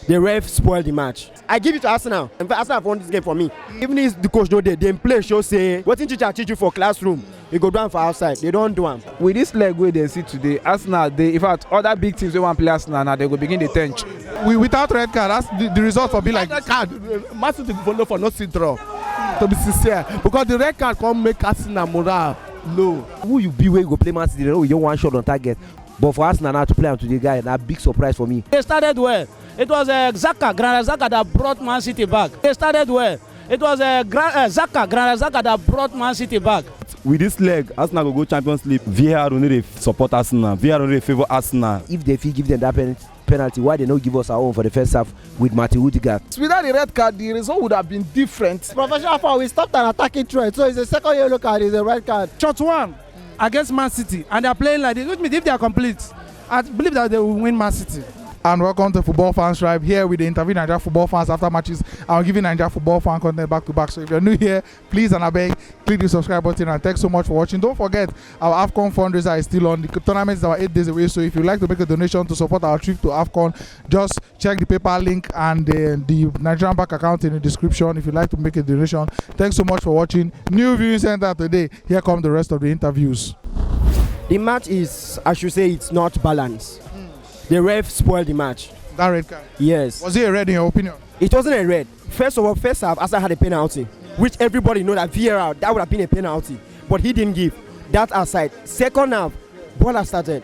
The ref spoiled the match. I give it to Arsenal. In fact, Arsenal have won this game for me. Even if the coach no dey, dem play show say wetin teacher teach you for classroom, you go do am for outside. They don't do am. With this leg wey dem see today, Arsenal dey, in fact, other big teams wey wan play Arsenal now, they go begin dey tench. Without red card, that's the result for be like red card. Man City follow for no see draw. To be sincere, because the red card come make Arsenal morale low. Who you be wey you go play Man City? They know you don't want shot on target. But for Arsenal now to play am today, guy, na big surprise for me. They started well. It was Xhaka, Xhaka that brought Man City back. They started well. It was Xhaka, Xhaka that brought Man City back. With this leg, Arsenal go Champions League. VAR only dey support Arsenal. VAR only dey favor Arsenal. If they feel give them that penalty, why they not give us our own for the first half with Martin Odegaard? Without the red card, the result would have been different. Professional foul, we stopped an attacking threat. So it's a second yellow card, it's a red card. Shot one against Man City, and they are playing like this. Which means if they are complete, I believe that they will win Man City. And welcome to Football Fans Tribe. Here we interview Nigerian football fans after matches. I'm giving Nigerian football fan content back to back. So if you're new here, please and I beg, click the subscribe button and thanks so much for watching. Don't forget our AFCON fundraiser is still on. The tournament is about 8 days away. So if you'd like to make a donation to support our trip to AFCON, just check the PayPal link and the Nigerian bank account in the description if you'd like to make a donation. Thanks so much for watching. New viewing center today. Here come the rest of the interviews. The match is, I should say, it's not balanced. The ref spoiled the match. That red card? Yes. Was it a red in your opinion? It wasn't a red. First of all, first half, Arsenal had a penalty, which everybody know that VAR, that would have been a penalty. But he didn't give. That aside. Second half, ball has started.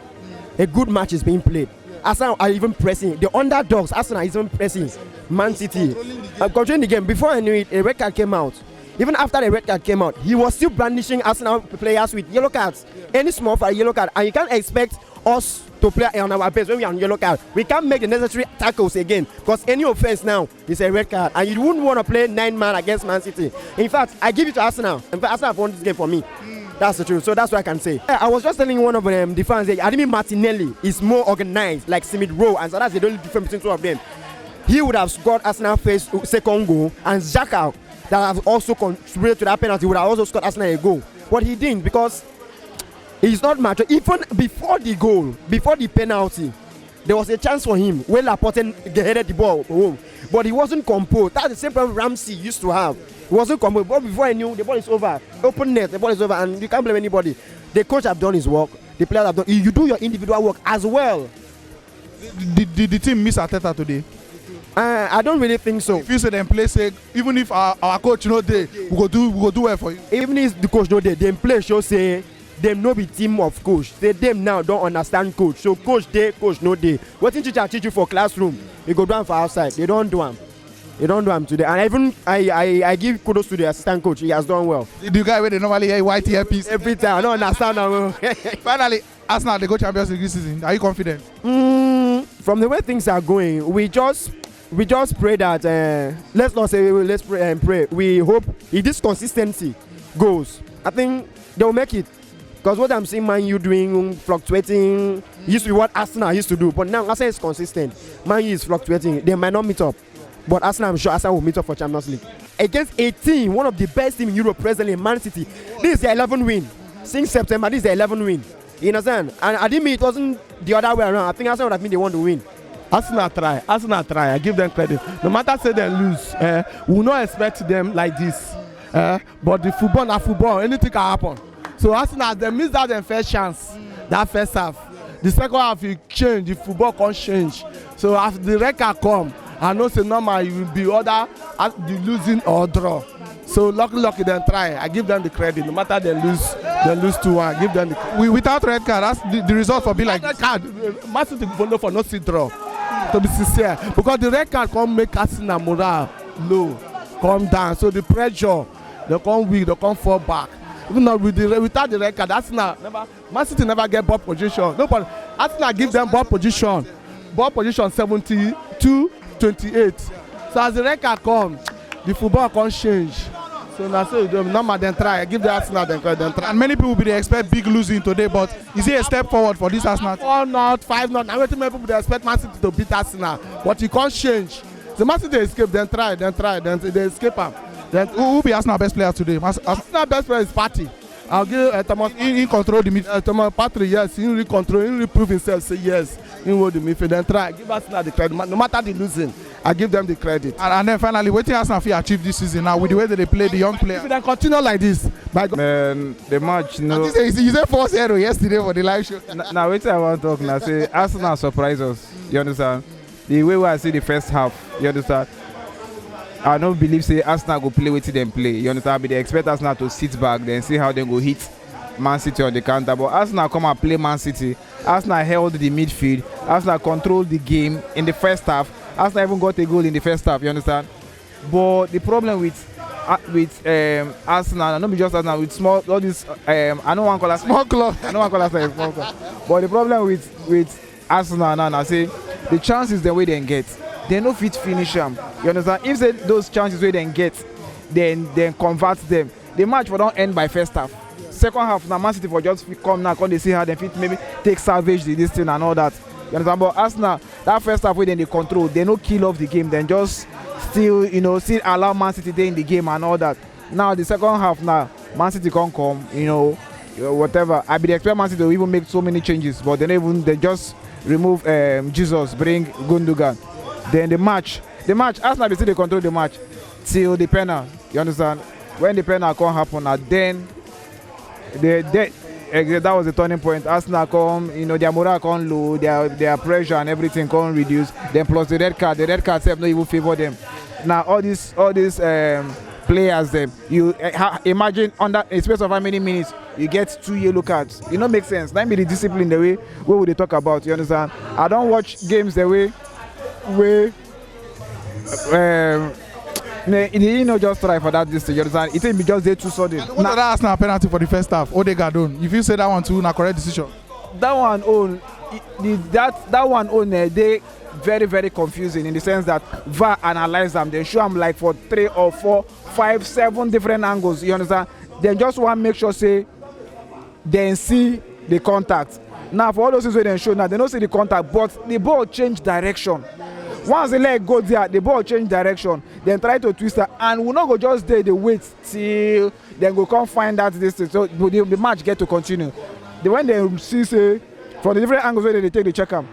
A good match is being played. Arsenal are even pressing. The underdogs, Arsenal is even pressing. Man City. Controlling the game. Before I knew it, a red card came out. Even after the red card came out, he was still brandishing Arsenal players with yellow cards. Any small for a yellow card. And you can't expect us to play on our base when we are on yellow card. We can't make the necessary tackles again because any offense now is a red card, and you wouldn't want to play 9-man against Man City. In fact, I give it to Arsenal. In fact, Arsenal have won this game for me. That's the truth. So that's what I can say. I was just telling one of the fans that Iderima Martinelli is more organized, like Smith Rowe, and so that's the only difference between two of them. He would have scored Arsenal first second goal, and Xhaka, that have also contributed to that penalty, would have also scored Arsenal a goal. But he didn't because he's not mature. Even before the goal, before the penalty, there was a chance for him where Laporte headed the ball home. But he wasn't composed. That's the same problem Ramsey used to have. He wasn't composed. But before I knew, the ball is over. Open net, the ball is over, and you can't blame anybody. The coach have done his work. The players have done. You do your individual work as well. Did the team miss Arteta today? I don't really think so. If you say them play, say even if our coach no dey, we go do well for you. Even if the coach no dey, them play show say them no be team of coach. Say them now don't understand coach. So coach dey, coach no dey. Wetin teacher teach you for classroom, you go do am for outside. They don't do am. They don't do am today. And even I give kudos to the assistant coach. He has done well. The guy where they normally hear white earpiece every time. I don't understand now. Finally, Arsenal they go Champions League this season. Are you confident? From the way things are going, we just pray that let's not say let's pray and pray. We hope if this consistency goes, I think they'll make it. Because what I'm seeing Man U doing, fluctuating, used to be what Arsenal used to do. But now Arsenal is consistent. Man U is fluctuating. They might not meet up. But Arsenal, I'm sure Arsenal will meet up for Champions League. Against a team, one of the best teams in Europe presently, Man City. This is their 11th win. Since September, this is their 11th win. You understand? And I didn't mean it wasn't the other way around. I think Arsenal would have been the one to win. Arsenal try. I give them credit. No matter say they lose, we will not expect them like this. But the football, not football, anything can happen. So Arsenal, they missed out their first chance, that first half. The second half, you change, the football can't change. So after the record come, I know say normal, you will be other the losing or draw. So lucky then try. I give them the credit. No matter they lose 2-1. Give them the credit. Without red card, that's the result for be like red card. Man City follow for no see draw. To be sincere, because the red card come make Arsenal morale low, come down. So the pressure, they come weak, they come fall back. Even though without the red card, Man City never get ball position. Nobody. Arsenal give them ball position 72-28. So as the red card come, the football can't change. So now say normal then try. Give the Arsenal then try. And many people they expect big losing today, but is it a step forward for this Arsenal? 4-0, 5-0. Now many people they expect Man City to beat Arsenal, but you can't change. The Man City escape, then they escape them. Then who be Arsenal best player today? Arsenal best player is Partey. I'll give Thomas. He control the midfield. Thomas Partey, yes, he really control, he really prove himself. Say yes, he hold the midfield. Then try give Arsenal the credit. No matter the losing, I give them the credit. And then finally, what Arsenal fit achieve this season now with the way that they play the young players? If they continue like this, by God. Man, the match, no. You said 4-0 yesterday for the live show. Now, wait till I want to talk now. Say Arsenal surprise us. You understand? The way I see the first half, you understand? I don't believe say Arsenal go play with them play. You understand? But they expect Arsenal to sit back, then see how they go hit Man City on the counter. But Arsenal come and play Man City. Arsenal held the midfield. Arsenal controlled the game in the first half. Arsenal even got a goal in the first half. You understand? But the problem with Arsenal, and not just Arsenal, with small all this. I don't want to call us Small club. I don't want to call us a small club. But the problem with Arsenal now, I say the chances the way they get, they no fit finish them. You understand? If they, those chances where they get, then convert them. The match will don't end by first half. Second half, now Man City for just come now, come they see how they fit maybe take salvage this thing and all that. You understand? But Arsenal, that first half where they control, they no kill off the game, then just still allow Man City there in the game and all that. Now the second half now, Man City can't come, whatever. I be expect Man City to even make so many changes, but they just remove Jesus, bring Gundogan. Then the match, Arsenal still they control the match till the penalty. You understand? When the penalty can't happen, then that was the turning point. Arsenal come, their morale come low, their pressure and everything come reduce. Then plus the red card self not even favor them. Now all these players them, you imagine under a space of how many minutes you get 2 yellow cards. It don't make sense. That be the discipline the way what would they talk about? You understand? I don't watch games the way just try for that distance. You understand? It ain't just there too sudden. What that Arsenal penalty for the first half? Odegaard own. If you say that one too, na correct decision. That one own, they very very confusing in the sense that VAR analyze them. They show them like for 3 or 4, 5, 7 different angles. You understand? They just want to make sure say they see the contact. Now for all those things where they show now, they don't see the contact, but the ball change direction. Once the leg goes there, the ball change direction. Then try to twist it, and we not go just there. They wait till then go come find that distance. So the match get to continue. When they see say from the different angles where they take the check them.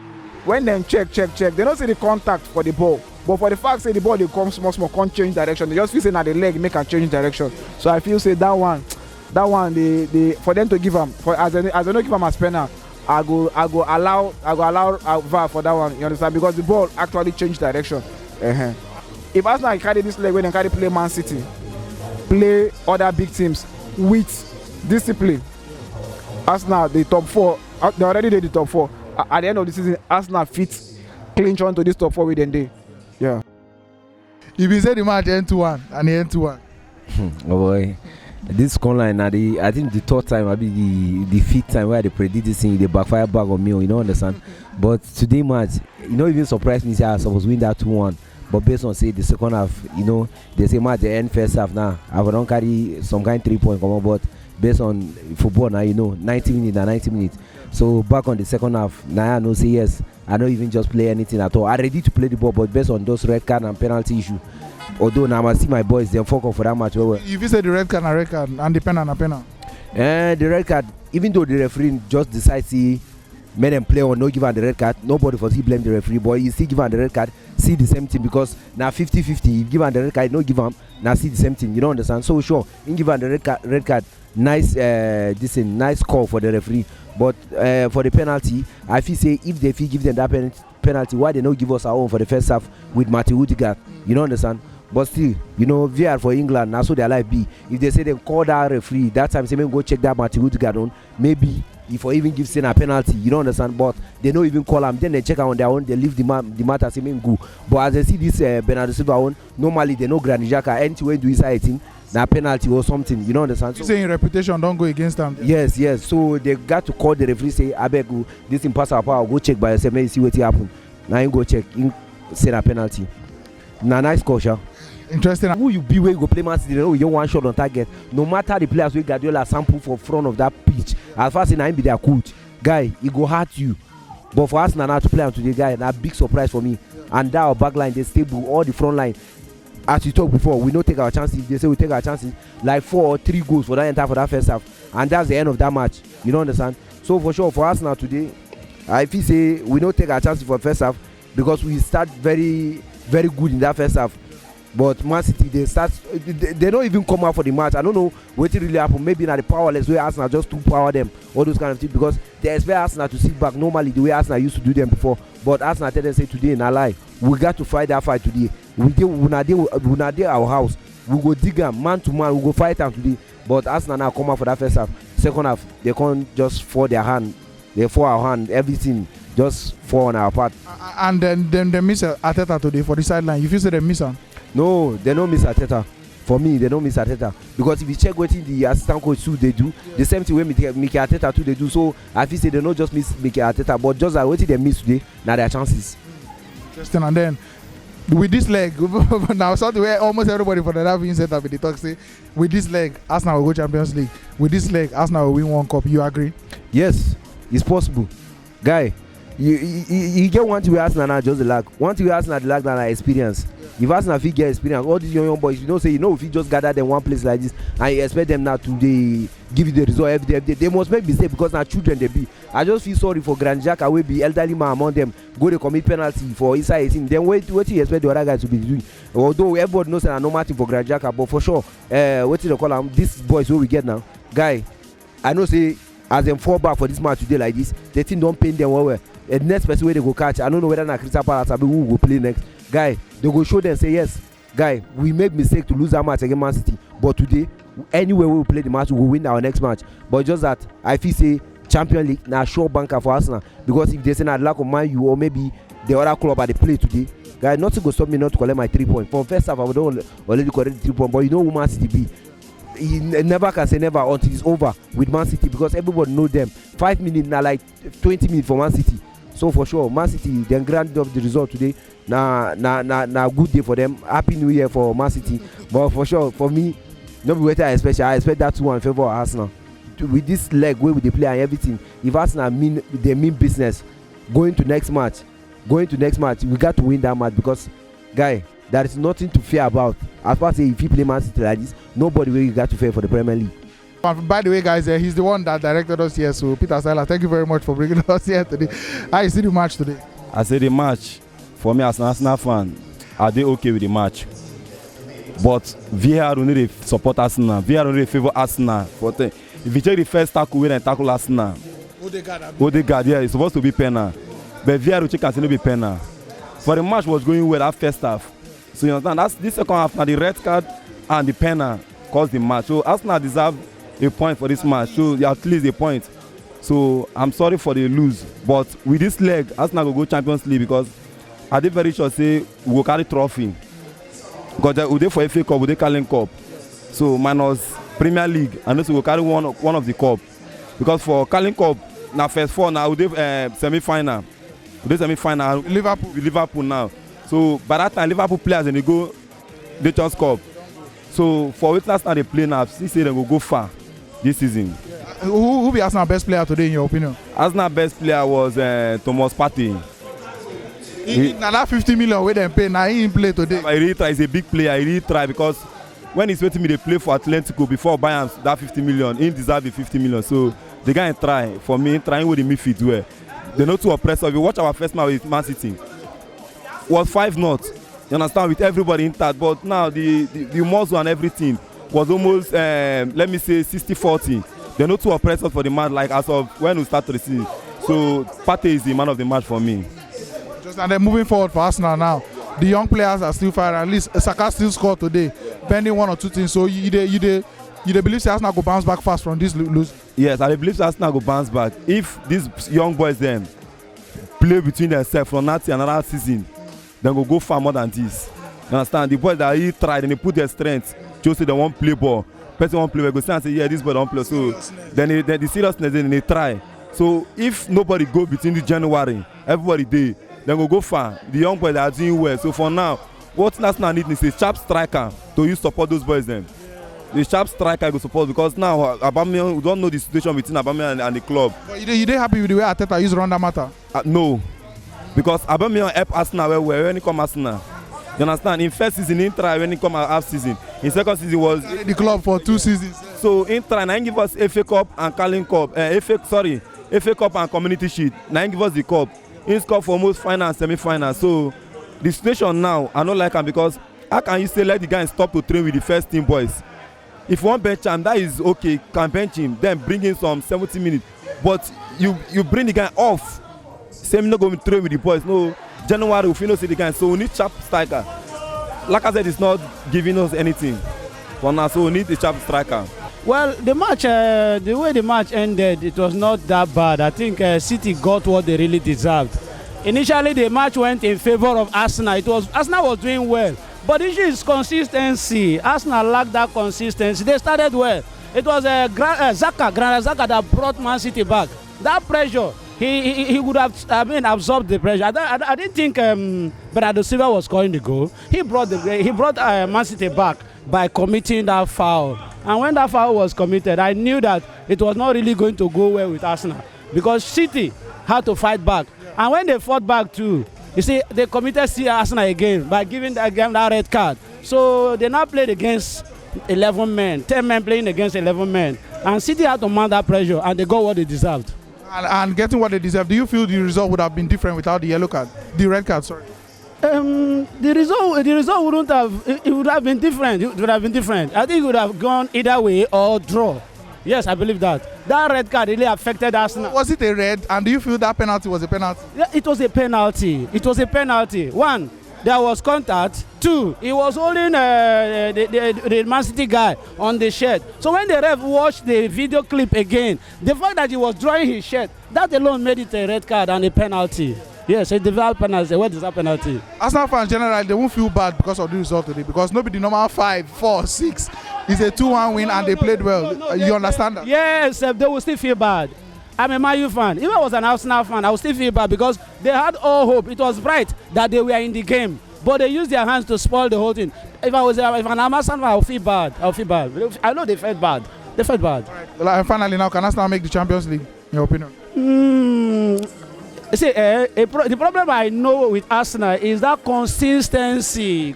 When they check, they don't see the contact for the ball. But for the fact say the ball they come small, can't change direction. They just feel say now the leg make a change direction. So I feel say that one, they for them to give them as they don't give them as penalty. I go allow VAR for that one. You understand? Because the ball actually changed direction. If Arsenal carry this leg when they carry play Man City, play other big teams with discipline, Arsenal the top 4. They already did the top 4. At the end of the season, Arsenal fit clinch on to this top 4 within day. Yeah. If you say the match end 2-1 and the end 2-1. Oh boy. This scoreline I think the third time, I be the fifth time where they predict this thing, they backfire back on me, you know, understand? But today match, even surprised me say I supposed to win that 2-1. But based on say the second half, they say match the end first half now. I don't carry some kind 3-point come on, but based on football now, 90 minutes. So back on the second half, now I know say yes, I don't even just play anything at all. I ready to play the ball, but based on those red card and penalty issue. Although now I see my boys, they focus for that match. If you say the red card and the penalty. The red card, even though the referee just decides to make them play or no give the red card, nobody for blame the referee, but you see give the red card, see the same thing because now 50-50, if give the red card, no give them, now see the same thing, you don't understand? So sure, in give the red card, nice nice call for the referee, but for the penalty, I feel say if they give them that penalty, why they not give us our own for the first half with Martin Odegaard, you don't understand? But still, VR for England, now so their life be. If they say they call that referee, that time say go check that Martin Odegaard on, maybe if I even give Sen a penalty, you don't understand, but they don't even call them, then they check on their own, they leave the matter, say go. But as I see this Bernardo Silva on, normally they know Granit Xhaka, anyway do inside thing, na penalty or something, you don't understand? So, you saying reputation don't go against them? Yes, so they got to call the referee, say, I beg you, this thing pass our power, go check by yourself, let me see what happen. Now you go check, Sen a penalty. Na nice caution. Interesting. Who you be where you go play Man City, you don't one shot on target. No matter the players we Guardiola sample for front of that pitch, as far as I be their coach, guy, it go hurt you. But for us now to play on today, guy, that big surprise for me. And that our back line, they stable, all the front line. as you talk before, we don't take our chances. They say we take our chances, like 4 or 3 goals for that entire for that first half, and that's the end of that match. You don't understand? So for sure, for us now today, I feel say we don't take our chances for first half because we start very, very good in that first half. But Man City, they don't even come out for the match. I don't know what really happened. Maybe now the powerless way Arsenal just to power them, all those kind of things, because they expect Arsenal to sit back normally the way Arsenal used to do them before. But Arsenal tell them say today in a lie, we got to fight that fight today. We not there our house. We go dig them man to man. We go fight them today. But Arsenal now come out for that first half. Second half, they can't just fall their hand. They fall our hand. Everything just fall on our part. And then they miss Arteta today for the sideline. You feel say they miss him? No, they don't miss Arteta. For me, they don't miss Arteta. Because if you check what the assistant coach too they do, the same thing when Mikel Arteta too they do. So I feel say they don't just miss Mikel Arteta, but just like what they miss today, now their chances. Interesting. And then with this leg, now something where almost everybody for the Ravi set up in the talk say, with this leg, Arsenal will go Champions League. With this leg, Arsenal will win 1 cup. You agree? Yes, it's possible. Guy, you get one to be Arsenal now, just the lag. One to be Arsenal, the lag than experience. If Arsenal fit get experience, all these young boys, you know, say, if you just gather them one place like this and you expect them now to give you the result every day, they must make mistake because now children they be. I just feel sorry for Xhaka will be elderly man among them, go to commit penalty for inside a team. Then what you expect the other guys to be doing? Although everybody knows that no matter for Xhaka, but for sure, what do they call them? These boys who we get now, guy, I know say as them fall back for this match today like this, the team don't paint them well. The next person where they go catch, I don't know whether na Crystal Palace or who will play next. Guy, they go show them say yes, guy, we make mistake to lose that match against Man City, but today anywhere we will play the match, we will win our next match. But just that I feel say Champions League na sure banker for Arsenal, because if they say na lack of Man U or maybe the other club at the play today, guy, nothing go stop me not to collect my 3 points. From first half I would already collect the 3 points, but you know who Man City be. You never can say never until it's over with Man City, because everybody know them. 5 minutes now like 20 minutes for Man City. So for sure, Man City, they grand of the result today. Na good day for them. Happy New Year for Man City. But for sure, for me, not be what I expect. I expect that 2-1 in favor of Arsenal. With this leg, where they play and everything, if Arsenal mean business, going to next match, we got to win that match, because, guy, there is nothing to fear about. As far as if you play Man City like this, nobody will got to fear for the Premier League. By the way, guys, he's the one that directed us here. So, Peter Sala, thank you very much for bringing us here today. How you see the match today? I say the match, for me as an Arsenal fan, are they okay with the match? But VAR will need to support Arsenal. VAR will need to favor Arsenal. If you check the first tackle, we didn't tackle Arsenal. Odegaard, yeah, it's supposed to be penalty. But VAR will check and say be penalty. For the match was going well that first half. So you understand, that's this second half, now the red card and the penalty caused the match. So Arsenal deserve a point for this match, so at least a point. So I'm sorry for the lose, but with this leg, Arsenal will go Champions League, because I did very sure say we will carry trophy. Because we dey for FA Cup, we dey Carling Cup. So minus Premier League, and also we will carry one of the cup. Because for Carling Cup, now first 4 now we dey semi-final. We dey semi-final Liverpool now. So by that time, Liverpool players and they go the Champions Cup. So for which last time they play now, see say they will go far this season. Who be Arsenal best player today in your opinion? Arsenal best player was Thomas Partey. Now that 50 million where they pay, now he didn't play today. He really try. He's a big player. He really try, because when he's waiting me to play for Atletico before buying that 50 million, he deserve the 50 million. So the guy try. For me, trying with the midfield well. They know to oppressor. If you watch our first match with Man City, was 5-0. You understand, with everybody intact, but now the muscle and everything was almost let me say 60-40. They're not too oppressive for the match, like as of when we start to the season. So Partey is the man of the match for me. Just and then moving forward for Arsenal now, the young players are still firing. At least Xhaka still scored today, pending 1 or 2 things. So you believe Arsenal go bounce back fast from this lose? Yes, I believe Arsenal go bounce back. If these young boys them play between themselves from now to another season, then go far more than this. You understand? The boys that he tried and they put their strength, just say they won't play ball. Person won't play ball, go stand and say, yeah, this boy don't play. So then the seriousness, then they try. So if nobody go between the January, everybody day, then go far. The young boys are doing well. So for now, what Arsenal need is a sharp striker to use support those boys then. The sharp striker go support, because now Aubameyang, we don't know the situation between Aubameyang and the club. But you dey happy with the way Arteta use run that matter? No. Because Aubameyang help Arsenal when he come Arsenal. You understand? In first season, in try when he come out half season. In second season was The club for 2 seasons. so in try. Now he give us FA Cup and Carling Cup. FA Cup and Community Shield. Now he give us the cup. He scored for almost final and semi-final. So the situation now, I don't like him because how can you say let the guy stop to train with the first team boys? If one bench him, that is okay. Can bench him, then bring in some 70 minutes. But you bring the guy off. Same not going to train with the boys. No. January, we know see the guy, so we need sharp striker. Lacazette is not giving us anything for now, so we need a sharp striker. Well, the match, the way the match ended, it was not that bad. I think City got what they really deserved. Initially, the match went in favor of Arsenal. Arsenal was doing well, but the issue is consistency. Arsenal lacked that consistency. They started well. It was Granit Xhaka that brought Man City back. That pressure. He would have absorbed the pressure. I didn't think Bernardo Silva was scoring the goal. He brought Man City back by committing that foul. And when that foul was committed, I knew that it was not really going to go well with Arsenal because City had to fight back. And when they fought back too, you see, they committed Arsenal again by giving that red card. So they now played against 11 men, 10 men playing against 11 men. And City had to mount that pressure and they got what they deserved. And getting what they deserve, do you feel the result would have been different without the yellow card? The red card, sorry. The result wouldn't have. It would have been different. It would have been different. I think it would have gone either way or draw. Yes, I believe that. That red card really affected Arsenal. Was it a red? And do you feel that penalty was a penalty? Yeah, it was a penalty. It was a penalty. One, there was contact. Two, he was holding the Man City guy on the shirt. So when the ref watched the video clip again, the fact that he was drawing his shirt, that alone made it a red card and a penalty. Yes, a developed penalty. What is that penalty? Arsenal fans generally, they won't feel bad because of the result today because nobody normal 5, 4, 6 is a 2-1 win and they played well. You understand that? Yes, they will still feel bad. I'm a Man U fan. If I was an Arsenal fan, I would still feel bad because they had all hope. It was bright that they were in the game, but they used their hands to spoil the whole thing. If an Arsenal fan, I would feel bad. I know they felt bad. They felt bad. Right. And finally, now, can Arsenal make the Champions League, in your opinion? See, the problem I know with Arsenal is that consistency.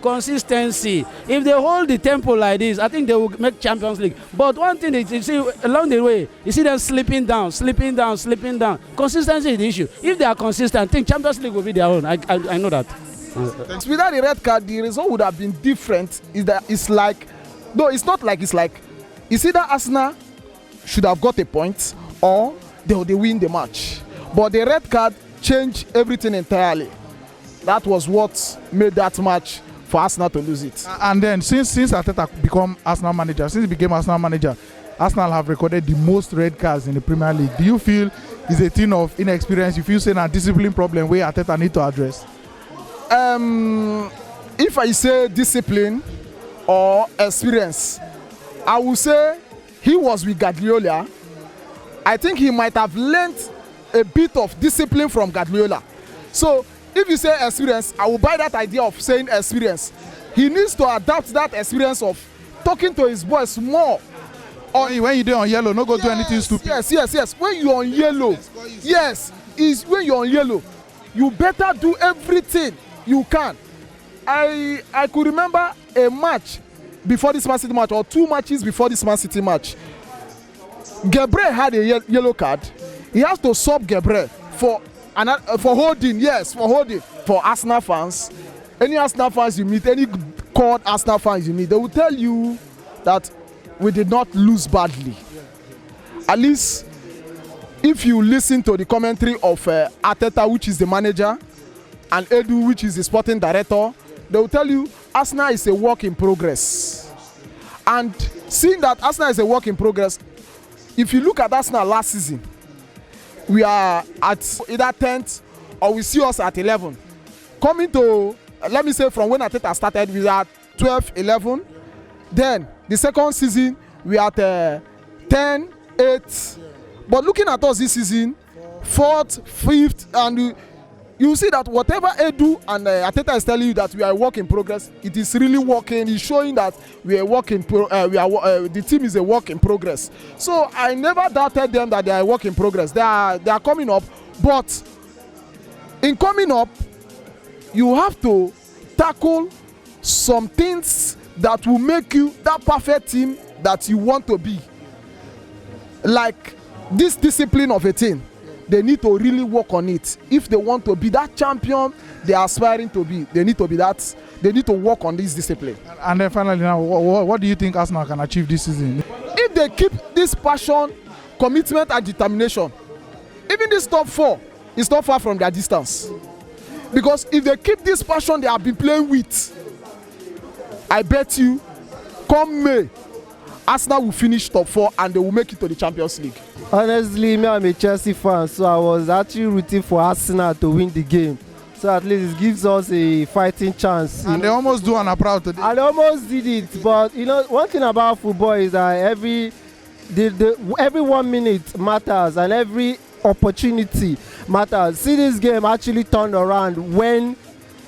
If they hold the tempo like this, I think they will make Champions League. But one thing is, you see, along the way, you see them slipping down. Consistency is the issue. If they are consistent, I think Champions League will be their own. I know that. Without the red card, the result would have been different. It's like you see that Arsenal should have got a point or they win the match. But the red card changed everything entirely. That was what made that match for Arsenal to lose it. And then since Arteta became Arsenal manager, Arsenal have recorded the most red cards in the Premier League. Do you feel it's a thing of inexperience? You feel saying a discipline problem where Arteta need to address? If I say discipline or experience, I would say he was with Guardiola. I think he might have learned a bit of discipline from Guardiola. So if you say experience, I will buy that idea of saying experience. He needs to adapt that experience of talking to his boys more. When you do on yellow, no go do anything stupid. Yes. When you're on yellow, when you're on yellow, you better do everything you can. I could remember a match before this Man City match, or 2 matches before this Man City match. Gabriel had a yellow card. He has to sub Gabriel for holding. Yes, for holding. For Arsenal fans, any Arsenal fans you meet, any called Arsenal fans you meet, they will tell you that we did not lose badly. At least if you listen to the commentary of Arteta, which is the manager, and Edu, which is the sporting director, they will tell you Arsenal is a work in progress. And seeing that Arsenal is a work in progress, if you look at Arsenal last season, we are at either 10th or we see us at 11. Coming to, let me say, from when Arteta started, we are 12, 11. Then the second season, we are at 10, 8. But looking at us this season, 4th, 5th, and you see that whatever Edu and Arteta is telling you that we are a work in progress, it is really working. It's showing that we are the team is a work in progress. So I never doubted them that they are a work in progress. They are coming up, but in coming up, you have to tackle some things that will make you that perfect team that you want to be. Like this discipline of a team, they need to really work on it. If they want to be that champion they are aspiring to be, they need to be that. They need to work on this discipline. And then finally, now, what do you think Arsenal can achieve this season? If they keep this passion, commitment, and determination, even this top 4 is not far from their distance. Because if they keep this passion they have been playing with, I bet you, come May, Arsenal will finish top 4 and they will make it to the Champions League. Honestly, me, I'm a Chelsea fan, so I was actually rooting for Arsenal to win the game. So at least it gives us a fighting chance. And they almost do and are proud today. And they almost did it, but you know, one thing about football is that every 1 minute matters and every opportunity matters. See, this game actually turned around when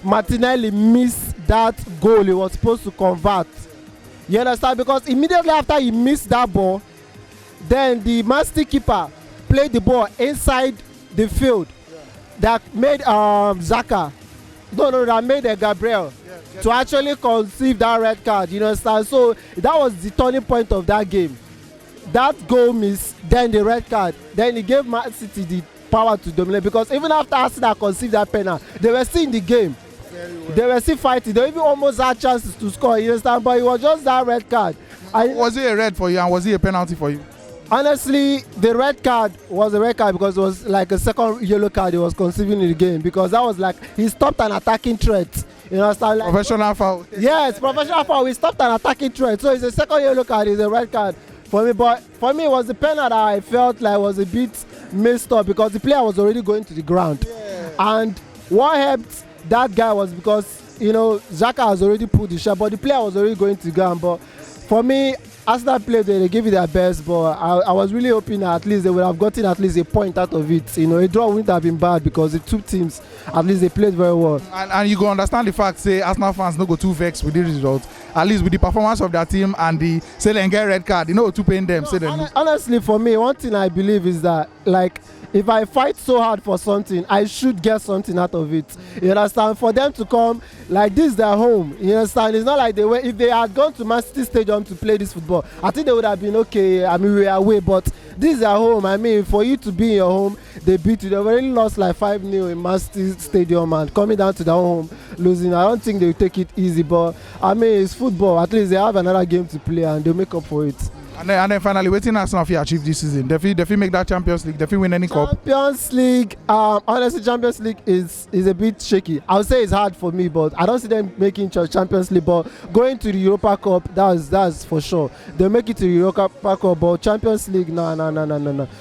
Martinelli missed that goal he was supposed to convert. You understand? Because immediately after he missed that ball, then the Man City keeper played the ball inside the field. That made Xhaka, that made Gabriel to actually conceive that red card. You understand? So that was the turning point of that game. That goal miss, then the red card, then it gave Man City the power to dominate. Because even after Arsenal conceived that penalty, they were still in the game. They were still fighting. They even almost had chances to score. You understand? But it was just that red card. Was it a red for you and was it a penalty for you? Honestly, the red card was a red card because it was like a second yellow card he was conceiving in the game, because that was like he stopped an attacking threat. You know, like, professional foul. Yes, professional foul. We stopped an attacking threat, so it's a second yellow card. It's a red card for me. But for me, it was the penalty that I felt like was a bit messed up because the player was already going to the ground, and what helped that guy was because you know Xhaka has already pulled the shot, but the player was already going to the ground. But for me, Arsenal played, they gave it their best, but I was really hoping that at least they would have gotten at least a point out of it. You know, a draw wouldn't have been bad because the two teams, at least they played very well. And you go understand the fact, say Arsenal fans no go too vexed with the result. At least with the performance of their team and the say they get red card, you know, to paying them. No, honestly, for me, one thing I believe is that like if I fight so hard for something, I should get something out of it. You understand? For them to come like this, their home. You understand? It's not like they were. If they had gone to Man City Stadium to play this football, I think they would have been okay. I mean, we are away, but this is their home. I mean, for you to be in your home, they beat you. They already lost like 5-0 in Man City Stadium, and coming down to their home losing, I don't think they will take it easy. But I mean, it's football. At least they have another game to play, and they'll make up for it. And then finally, waiting Arsenal to achieve this season. Definitely make that Champions League. Definitely win any cup. Champions League. Honestly, Champions League is a bit shaky. I would say it's hard for me, but I don't see them making Champions League. But going to the Europa Cup, that's for sure. They'll make it to the Europa Cup, but Champions League, no.